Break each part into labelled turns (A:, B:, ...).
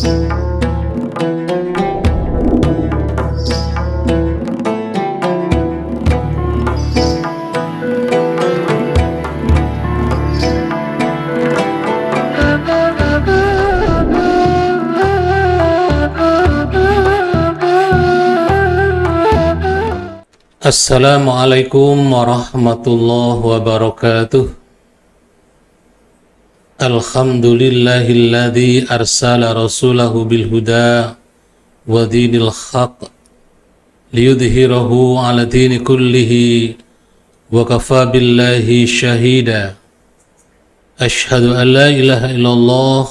A: Assalamualaikum warahmatullahi wabarakatuh. Alhamdulillahilladzi arsala rasulahu bilhuda wa dinil haq liyudhhirahu ala dini kullihi wa kafa billahi syahida. Ashhadu an la ilaha illallah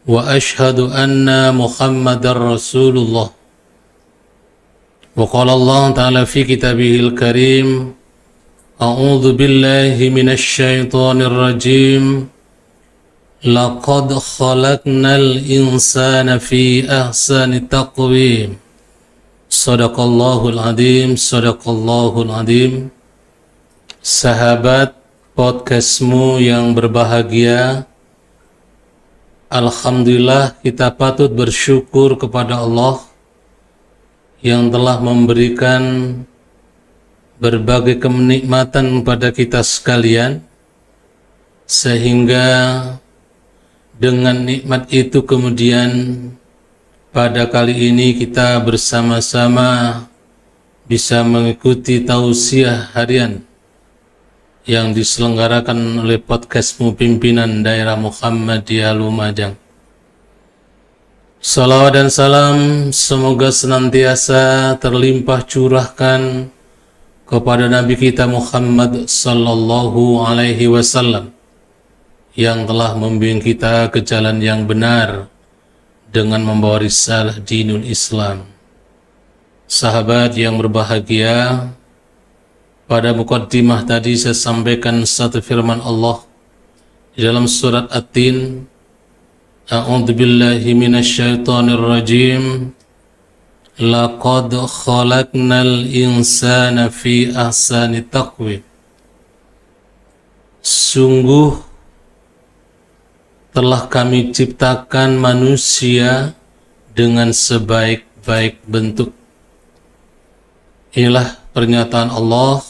A: wa ashhadu anna Muhammadar Rasulullah. وقال الله تعالى في كتابه الكريم أعوذ بالله من الشيطان الرجيم لقد خلقنا الإنسان في أحسن تقويم صدق الله العظيم صدق الله العظيم. Sahabat podcastmu yang berbahagia, alhamdulillah kita patut bersyukur kepada Allah yang telah memberikan berbagai kenikmatan kepada kita sekalian, sehingga dengan nikmat itu kemudian pada kali ini kita bersama-sama bisa mengikuti tausiah harian yang diselenggarakan oleh podcastmu pimpinan daerah Muhammadiyah Lumajang. Salawat dan salam semoga senantiasa terlimpah curahkan kepada Nabi kita Muhammad sallallahu alaihi wasallam yang telah membimbing kita ke jalan yang benar dengan membawa risalah dinul Islam. Sahabat yang berbahagia, pada muqaddimah tadi saya sampaikan satu firman Allah di dalam surat At-Tin. A'udzu billahi minasyaitonir rajim. Laqad khalaqnal insana fi ahsani taqwim. Sungguh telah kami ciptakan manusia dengan sebaik-baik bentuk. Inilah pernyataan Allah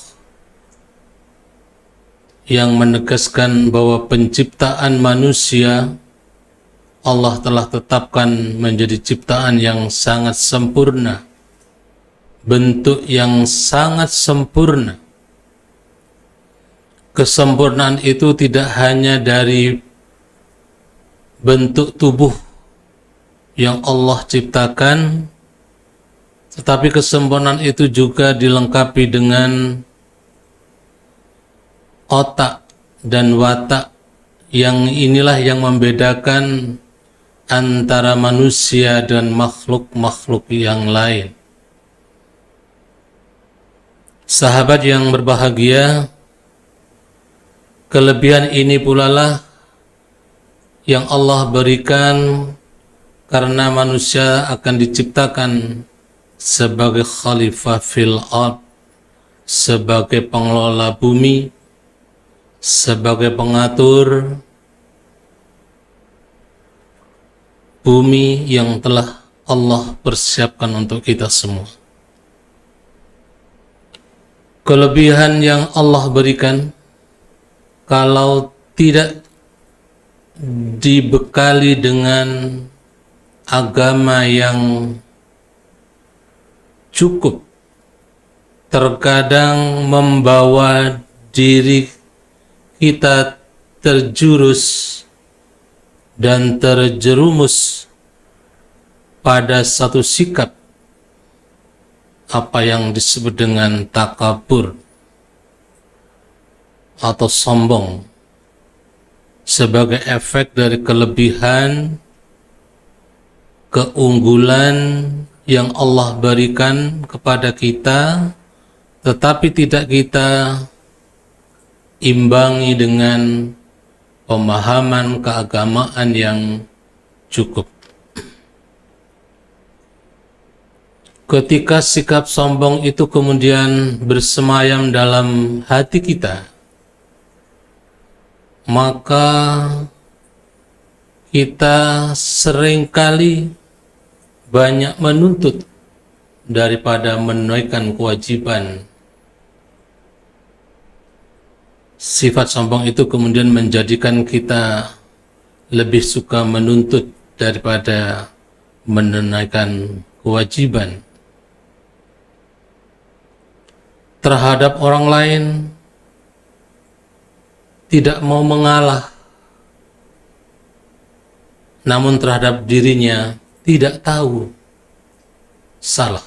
A: yang menegaskan bahwa penciptaan manusia Allah telah tetapkan menjadi ciptaan yang sangat sempurna, bentuk yang sangat sempurna. Kesempurnaan itu tidak hanya dari bentuk tubuh yang Allah ciptakan, tetapi kesempurnaan itu juga dilengkapi dengan otak dan watak, yang inilah yang membedakan antara manusia dan makhluk-makhluk yang lain. Sahabat yang berbahagia, kelebihan ini pula lah yang Allah berikan karena manusia akan diciptakan sebagai khalifah fil ard, sebagai pengelola bumi, sebagai pengatur bumi yang telah Allah persiapkan untuk kita semua. Kelebihan yang Allah berikan, kalau tidak dibekali dengan agama yang cukup, terkadang membawa diri kita terjurus dan terjerumus pada satu sikap apa yang disebut dengan takabur atau sombong sebagai efek dari kelebihan, keunggulan yang Allah berikan kepada kita, tetapi tidak kita imbangi dengan pemahaman keagamaan yang cukup. Ketika sikap sombong itu kemudian bersemayam dalam hati kita, maka kita seringkali banyak menuntut daripada menunaikan kewajiban. Sifat sombong itu kemudian menjadikan kita lebih suka menuntut daripada menunaikan kewajiban terhadap orang lain, tidak mau mengalah, namun terhadap dirinya tidak tahu salah,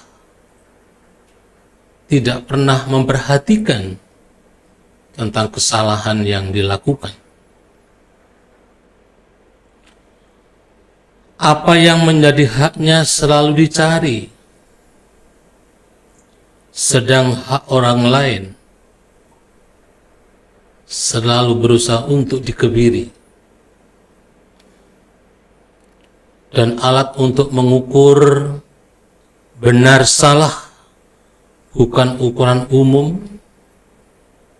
A: tidak pernah memperhatikan tentang kesalahan yang dilakukan. Apa yang menjadi haknya selalu dicari, sedang hak orang lain selalu berusaha untuk dikebiri. Dan alat untuk mengukur benar salah bukan ukuran umum,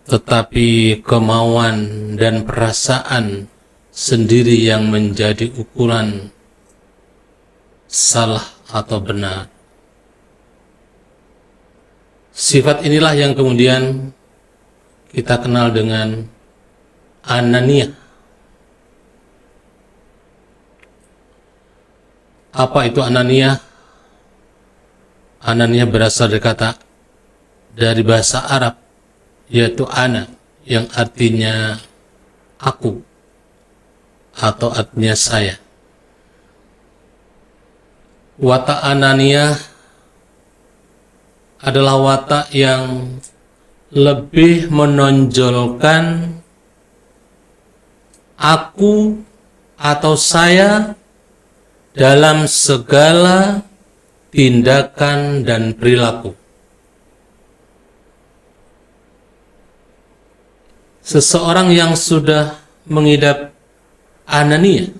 A: tetapi kemauan dan perasaan sendiri yang menjadi ukuran salah atau benar. Sifat inilah yang kemudian kita kenal dengan ananiyah. Apa itu ananiyah? Ananiyah berasal dari bahasa Arab, yaitu ana, yang artinya aku atau artinya saya. Watak ananiyah adalah watak yang lebih menonjolkan aku atau saya dalam segala tindakan dan perilaku. Seseorang yang sudah mengidap ananiyah,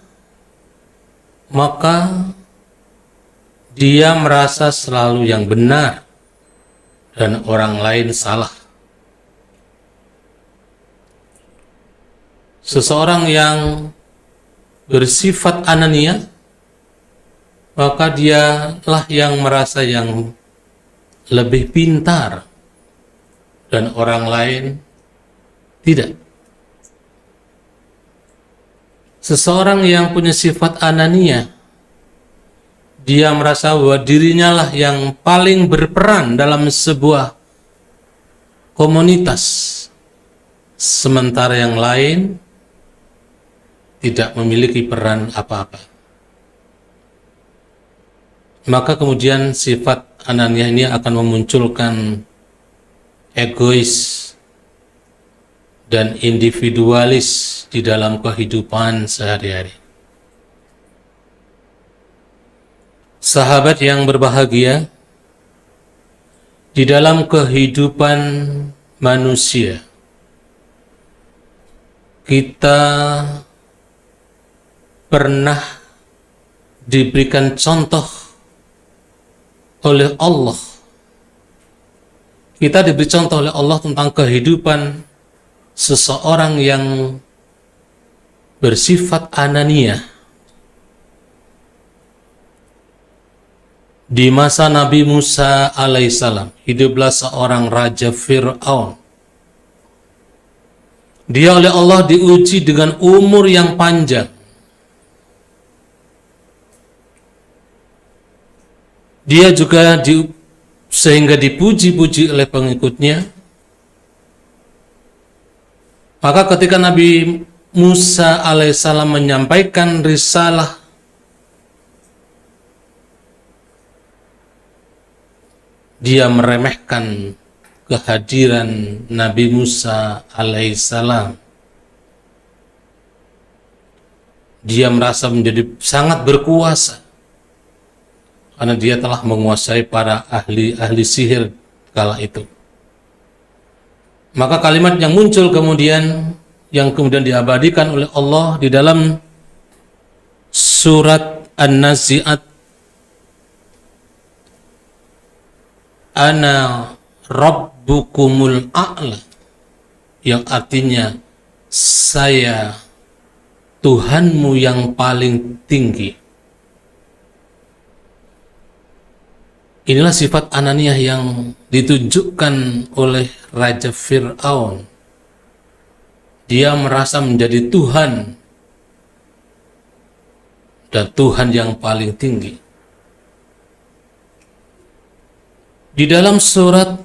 A: maka dia merasa selalu yang benar dan orang lain salah. Seseorang yang bersifat ananiyah, maka dialah yang merasa yang lebih pintar dan orang lain tidak. Seseorang yang punya sifat ananiyah, dia merasa bahwa dirinya lah yang paling berperan dalam sebuah komunitas, sementara yang lain tidak memiliki peran apa-apa. Maka kemudian sifat ananiyah ini akan memunculkan egois dan individualis di dalam kehidupan sehari-hari. Sahabat yang berbahagia, di dalam kehidupan manusia, kita pernah diberikan contoh oleh Allah. Kita diberi contoh oleh Allah tentang kehidupan seseorang yang bersifat ananiyah. Di masa Nabi Musa alaihissalam, hiduplah seorang Raja Fir'aun. Dia oleh Allah diuji dengan umur yang panjang. Dia juga sehingga dipuji-puji oleh pengikutnya. Maka ketika Nabi Musa alaihissalam menyampaikan risalah, dia meremehkan kehadiran Nabi Musa alaihissalam. Dia merasa menjadi sangat berkuasa karena dia telah menguasai para ahli sihir kala itu. Maka kalimat yang muncul kemudian, yang kemudian diabadikan oleh Allah di dalam surat An-Nazi'at, Ana Rabbukumul A'la, yang artinya saya Tuhanmu yang paling tinggi. Inilah sifat ananiyah yang ditunjukkan oleh Raja Fir'aun. Dia merasa menjadi Tuhan dan Tuhan yang paling tinggi. Di dalam surat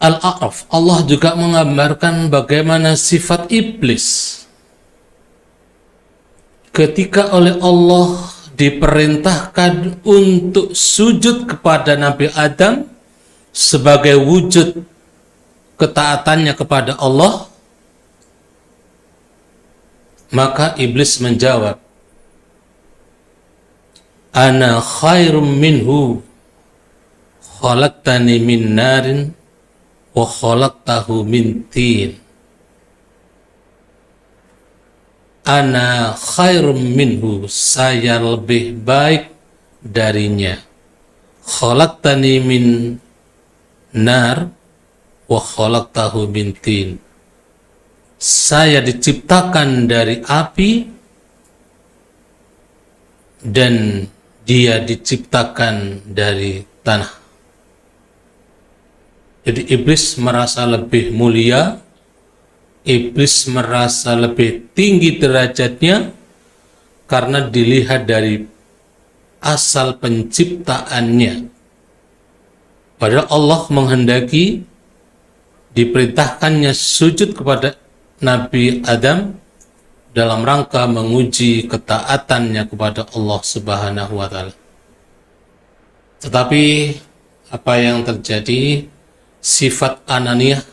A: Al-A'raf, Allah juga menggambarkan bagaimana sifat iblis ketika oleh Allah diperintahkan untuk sujud kepada Nabi Adam sebagai wujud ketaatannya kepada Allah, maka iblis menjawab, "Ana khairum minhu, khalaqtani min narin wa khalaqtahu min tin." Ana khairum minhu, saya lebih baik darinya. Khalaqtani min nar wa khalaqtahu min tin. Saya diciptakan dari api dan dia diciptakan dari tanah. Jadi iblis merasa lebih mulia, iblis merasa lebih tinggi derajatnya karena dilihat dari asal penciptaannya. Padahal Allah menghendaki diperintahkannya sujud kepada Nabi Adam dalam rangka menguji ketaatannya kepada Allah Subhanahu wa Ta'ala. Tetapi apa yang terjadi, sifat ananiyah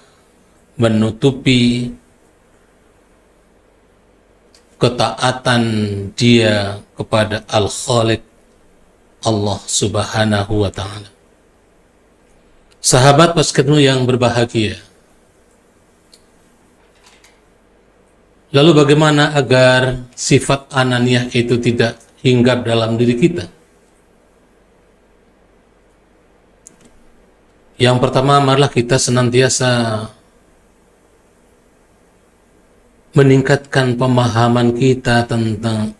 A: menutupi ketaatan dia kepada Al-Khaliq, Allah Subhanahu wa Ta'ala. Sahabat Pasketmu yang berbahagia, lalu bagaimana agar sifat ananiyah itu tidak hinggap dalam diri kita? Yang pertama, marilah kita senantiasa meningkatkan pemahaman kita tentang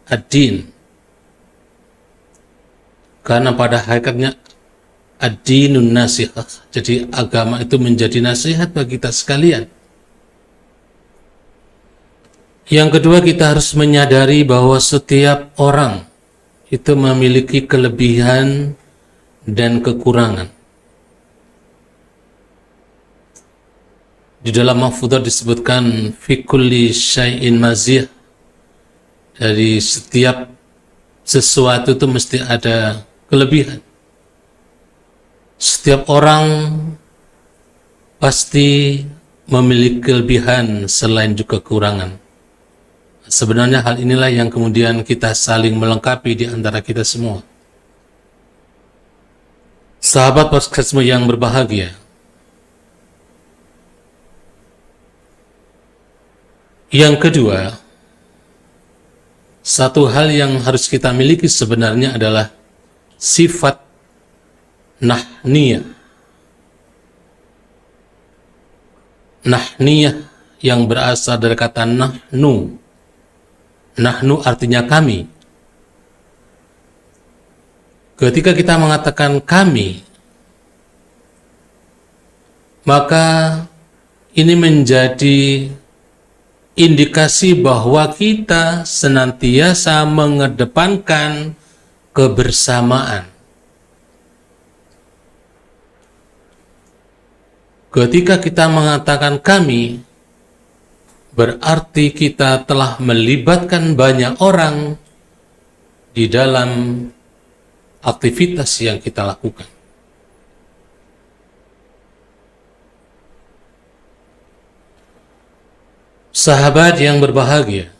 A: ad-din. Karena pada hakikatnya ad-dinun nasihat. Jadi agama itu menjadi nasihat bagi kita sekalian. Yang kedua, kita harus menyadari bahwa setiap orang itu memiliki kelebihan dan kekurangan. Di dalam Mahfudzah disebutkan fi kulli syai'in maziyah. Dari setiap sesuatu itu mesti ada kelebihan. Setiap orang pasti memiliki kelebihan selain juga kekurangan. Sebenarnya hal inilah yang kemudian kita saling melengkapi di antara kita semua. Sahabat Pasketmu yang berbahagia, yang kedua, satu hal yang harus kita miliki sebenarnya adalah sifat nahniyah. Nahniyah yang berasal dari kata nahnu. Nahnu artinya kami. Ketika kita mengatakan kami, maka ini menjadi indikasi bahwa kita senantiasa mengedepankan kebersamaan. Ketika kita mengatakan kami, berarti kita telah melibatkan banyak orang di dalam aktivitas yang kita lakukan. Sahabat yang berbahagia,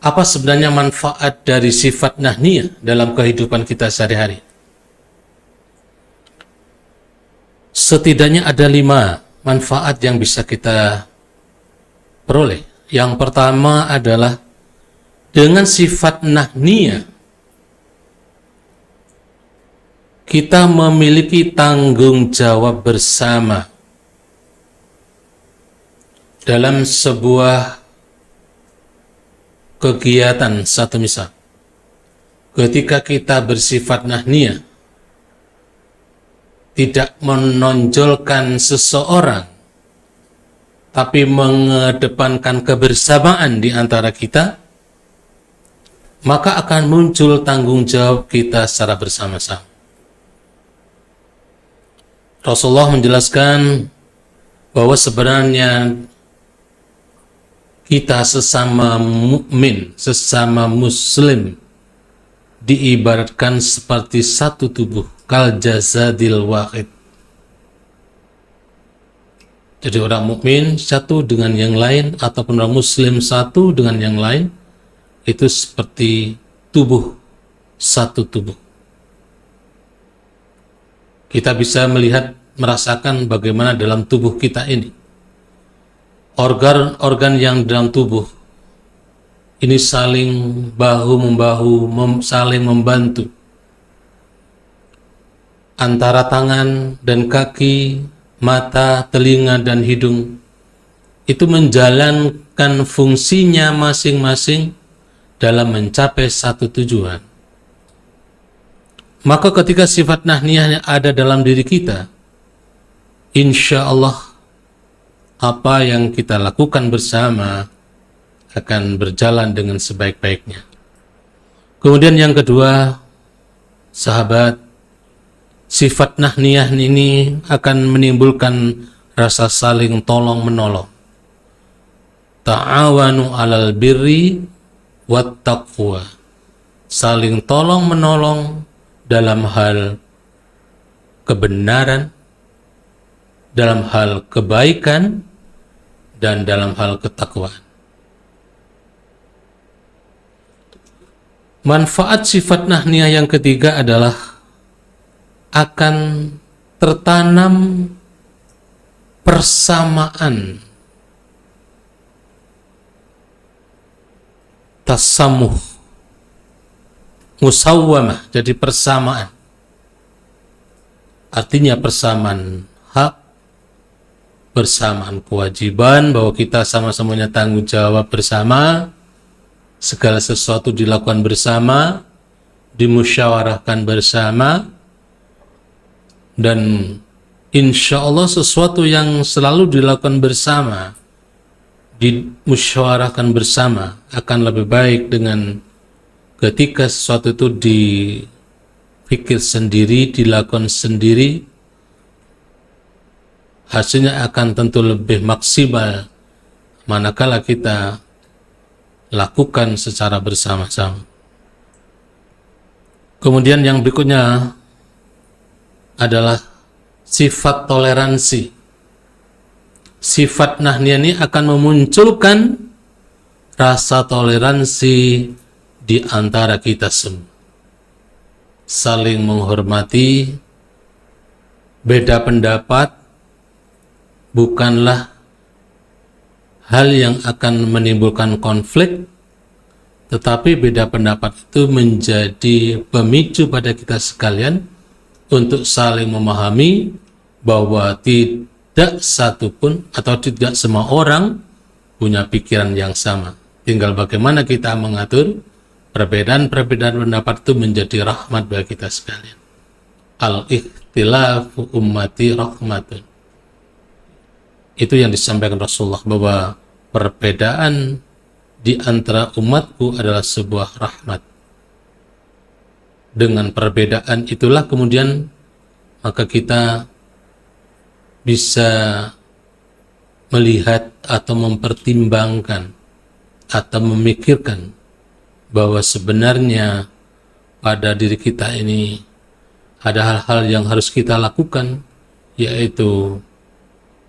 A: apa sebenarnya manfaat dari sifat nahniyah dalam kehidupan kita sehari-hari? Setidaknya ada 5 manfaat yang bisa kita peroleh. Yang pertama adalah dengan sifat nahniyah kita memiliki tanggung jawab bersama dalam sebuah kegiatan. Satu misal, ketika kita bersifat nahniyah, tidak menonjolkan seseorang, tapi mengedepankan kebersamaan di antara kita, maka akan muncul tanggung jawab kita secara bersama-sama. Rasulullah menjelaskan bahwa sebenarnya kita sesama mukmin, sesama muslim, diibaratkan seperti satu tubuh, kal jasadil wahid. Jadi orang mukmin satu dengan yang lain, ataupun orang muslim satu dengan yang lain, itu seperti tubuh, satu tubuh. Kita bisa melihat, merasakan bagaimana dalam tubuh kita ini, organ-organ yang dalam tubuh ini saling bahu-membahu, saling membantu. Antara tangan dan kaki, mata, telinga, dan hidung itu menjalankan fungsinya masing-masing dalam mencapai satu tujuan. Maka ketika sifat nahniyah ada dalam diri kita, insya Allah apa yang kita lakukan bersama akan berjalan dengan sebaik-baiknya. Kemudian yang kedua, sahabat, sifat nahniyah ini akan menimbulkan rasa saling tolong-menolong. Ta'awanu 'alal birri wat taqwa. Saling tolong-menolong dalam hal kebenaran, dalam hal kebaikan, dan dalam hal ketakwaan. Manfaat sifat nahniyah yang ketiga adalah akan tertanam persamaan, tasamuh, musawwamah, jadi persamaan. Artinya persamaan hak, persamaan kewajiban, bahwa kita sama-samanya tanggung jawab bersama, segala sesuatu dilakukan bersama, dimusyawarahkan bersama, dan insya Allah sesuatu yang selalu dilakukan bersama, dimusyawarahkan bersama, akan lebih baik dengan ketika sesuatu itu dipikir sendiri, dilakukan sendiri, hasilnya akan tentu lebih maksimal manakala kita lakukan secara bersama-sama. Kemudian yang berikutnya adalah sifat toleransi. Sifat nahniyah ini akan memunculkan rasa toleransi di antara kita semua. Saling menghormati, beda pendapat bukanlah hal yang akan menimbulkan konflik, tetapi beda pendapat itu menjadi pemicu pada kita sekalian untuk saling memahami bahwa tidak satupun atau tidak semua orang punya pikiran yang sama. Tinggal bagaimana kita mengatur perbedaan-perbedaan pendapat itu menjadi rahmat bagi kita sekalian. Al-ikhtilafu ummati rahmatun. Itu yang disampaikan Rasulullah, bahwa perbedaan di antara umatku adalah sebuah rahmat. Dengan perbedaan itulah kemudian maka kita bisa melihat atau mempertimbangkan atau memikirkan bahwa sebenarnya pada diri kita ini ada hal-hal yang harus kita lakukan, yaitu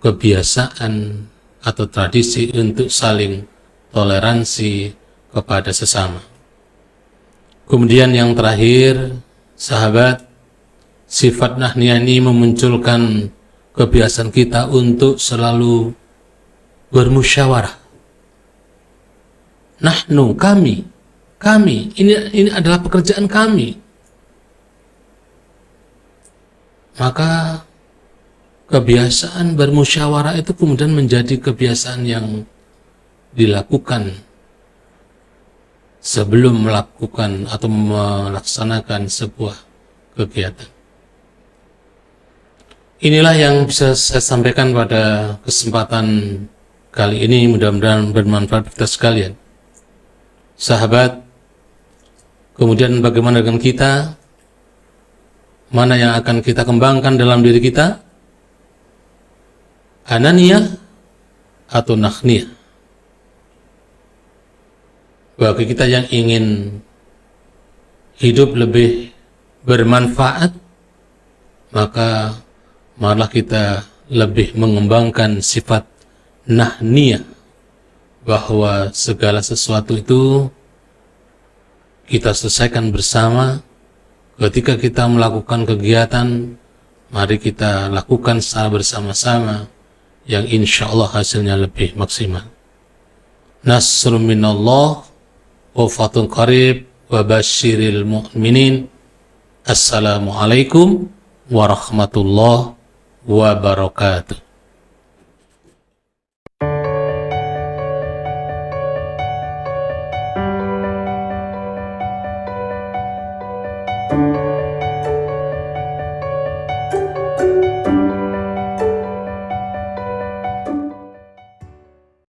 A: kebiasaan atau tradisi untuk saling toleransi kepada sesama. Kemudian yang terakhir, sahabat, sifat nahniyah ini memunculkan kebiasaan kita untuk selalu bermusyawarah. Nahnu, kami, ini adalah pekerjaan kami. Maka kebiasaan bermusyawarah itu kemudian menjadi kebiasaan yang dilakukan sebelum melakukan atau melaksanakan sebuah kegiatan. Inilah yang bisa saya sampaikan pada kesempatan kali ini, mudah-mudahan bermanfaat kita sekalian. Sahabat, kemudian bagaimana dengan kita? Mana yang akan kita kembangkan dalam diri kita? Ananiyah atau nakhniyah? Bagi kita yang ingin hidup lebih bermanfaat, maka malah kita lebih mengembangkan sifat nahniyah, bahwa segala sesuatu itu kita selesaikan bersama. Ketika kita melakukan kegiatan, mari kita lakukan secara bersama-sama, yang insya Allah hasilnya lebih maksimal. Nasrun minallah wa fathun qarib wa basyiril mu'minin. Assalamualaikum warahmatullahi wabarakatuh.